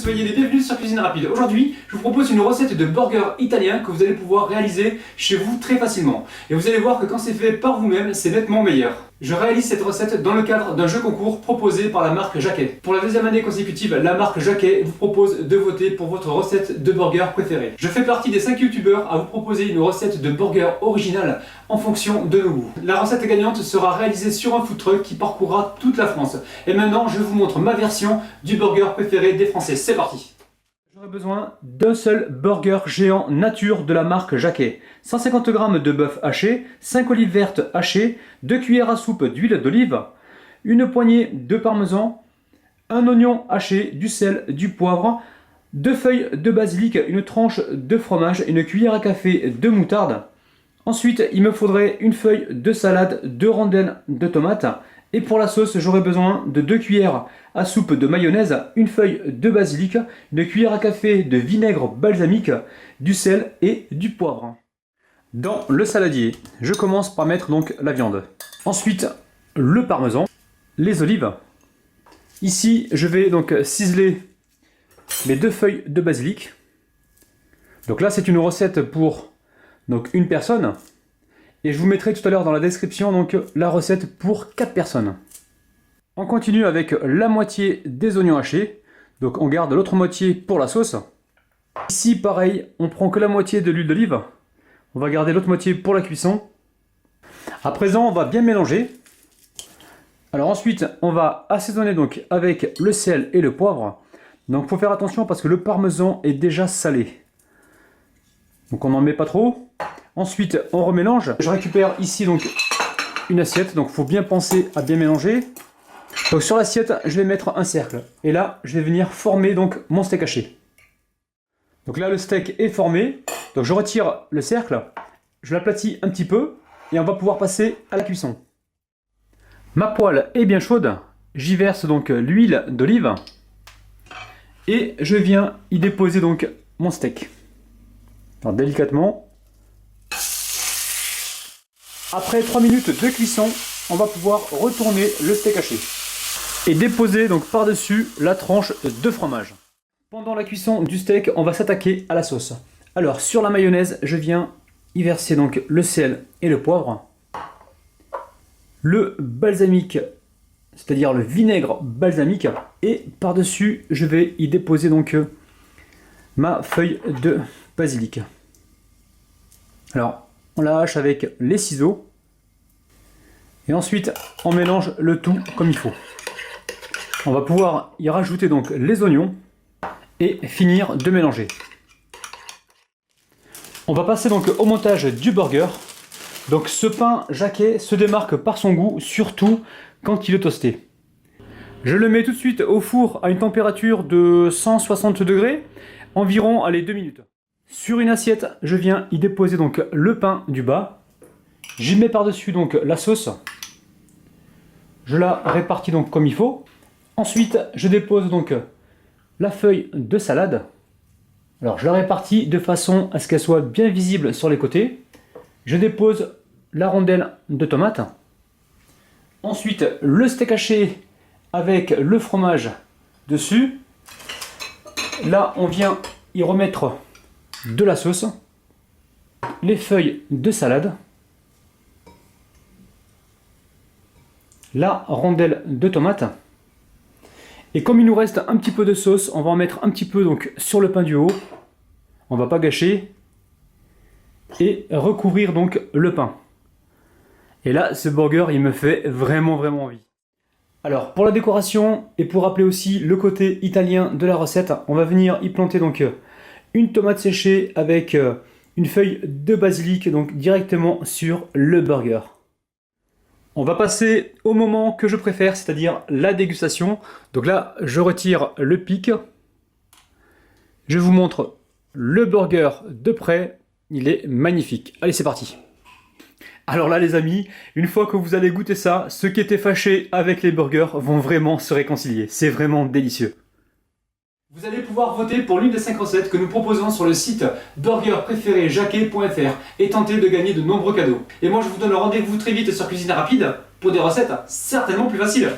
soyez les bienvenus sur Cuisine Rapide. Aujourd'hui, je vous propose une recette de burger italien que vous allez pouvoir réaliser chez vous très facilement. Et vous allez voir que quand c'est fait par vous-même, c'est nettement meilleur. Je réalise cette recette dans le cadre d'un jeu concours proposé par la marque Jacquet. Pour la deuxième année consécutive, la marque Jacquet vous propose de voter pour votre recette de burger préférée. Je fais partie des 5 youtubeurs à vous proposer une recette de burger originale en fonction de nos goûts. La recette gagnante sera réalisée sur un food truck qui parcourra toute la France. Et maintenant, je vous montre ma version du burger préféré des Français. C'est parti! J'aurai besoin d'un seul burger géant nature de la marque Jacquet. 150 g de bœuf haché, 5 olives vertes hachées, 2 cuillères à soupe d'huile d'olive, une poignée de parmesan, un oignon haché, du sel, du poivre, 2 feuilles de basilic, une tranche de fromage, une cuillère à café de moutarde. Ensuite, il me faudrait une feuille de salade, 2 rondelles de tomates. Et pour la sauce, j'aurai besoin de 2 cuillères à soupe de mayonnaise, une feuille de basilic, une cuillère à café de vinaigre balsamique, du sel et du poivre. Dans le saladier, je commence par mettre donc la viande. Ensuite, le parmesan, les olives. Ici, je vais donc ciseler mes 2 feuilles de basilic. Donc là, c'est une recette pour une personne. Et je vous mettrai tout à l'heure dans la description donc la recette pour 4 personnes. On continue avec la moitié des oignons hachés. Donc on garde l'autre moitié pour la sauce. Ici pareil, on prend que la moitié de l'huile d'olive. On va garder l'autre moitié pour la cuisson. À présent, on va bien mélanger. Alors ensuite, on va assaisonner donc avec le sel et le poivre. Donc il faut faire attention parce que le parmesan est déjà salé. Donc on n'en met pas trop. Ensuite, on remélange. Je récupère ici donc une assiette. Donc il faut bien penser à bien mélanger. Donc sur l'assiette, je vais mettre un cercle. Et là, je vais venir former donc mon steak haché. Donc là, le steak est formé. Donc je retire le cercle. Je l'aplatis un petit peu. Et on va pouvoir passer à la cuisson. Ma poêle est bien chaude. J'y verse donc l'huile d'olive. Et je viens y déposer donc mon steak. Alors, délicatement. Après 3 minutes de cuisson, on va pouvoir retourner le steak haché. Et déposer donc par-dessus la tranche de fromage. Pendant la cuisson du steak, on va s'attaquer à la sauce. Alors sur la mayonnaise, je viens y verser donc le sel et le poivre. Le balsamique, c'est-à-dire le vinaigre balsamique. Et par-dessus, je vais y déposer donc ma feuille de basilic. Alors, on la hache avec les ciseaux. Et ensuite, on mélange le tout comme il faut. On va pouvoir y rajouter donc les oignons et finir de mélanger. On va passer donc au montage du burger. Donc ce pain Jacquet se démarque par son goût, surtout quand il est toasté. Je le mets tout de suite au four à une température de 160 degrés, environ 2 minutes. Sur une assiette, je viens y déposer donc le pain du bas. J'y mets par-dessus donc la sauce. Je la répartis donc comme il faut. Ensuite, je dépose donc la feuille de salade. Alors, je la répartis de façon à ce qu'elle soit bien visible sur les côtés. Je dépose la rondelle de tomate. Ensuite, le steak haché avec le fromage dessus. Là, on vient y remettre de la sauce, les feuilles de salade, la rondelle de tomate. Et comme il nous reste un petit peu de sauce, on va en mettre un petit peu donc sur le pain du haut. On va pas gâcher. Et recouvrir donc le pain. Et là, ce burger, il me fait vraiment envie. Alors, pour la décoration et pour rappeler aussi le côté italien de la recette, on va venir y planter donc une tomate séchée avec une feuille de basilic donc directement sur le burger. On va passer au moment que je préfère, c'est-à-dire la dégustation. Donc là, je retire le pic. Je vous montre le burger de près. Il est magnifique. Allez, c'est parti. Alors là, les amis, une fois que vous allez goûter ça, ceux qui étaient fâchés avec les burgers vont vraiment se réconcilier. C'est vraiment délicieux. Vous allez pouvoir voter pour l'une des 5 recettes que nous proposons sur le site burgerpréféré-jacquet.fr et tenter de gagner de nombreux cadeaux. Et moi je vous donne rendez-vous très vite sur Cuisine Rapide pour des recettes certainement plus faciles.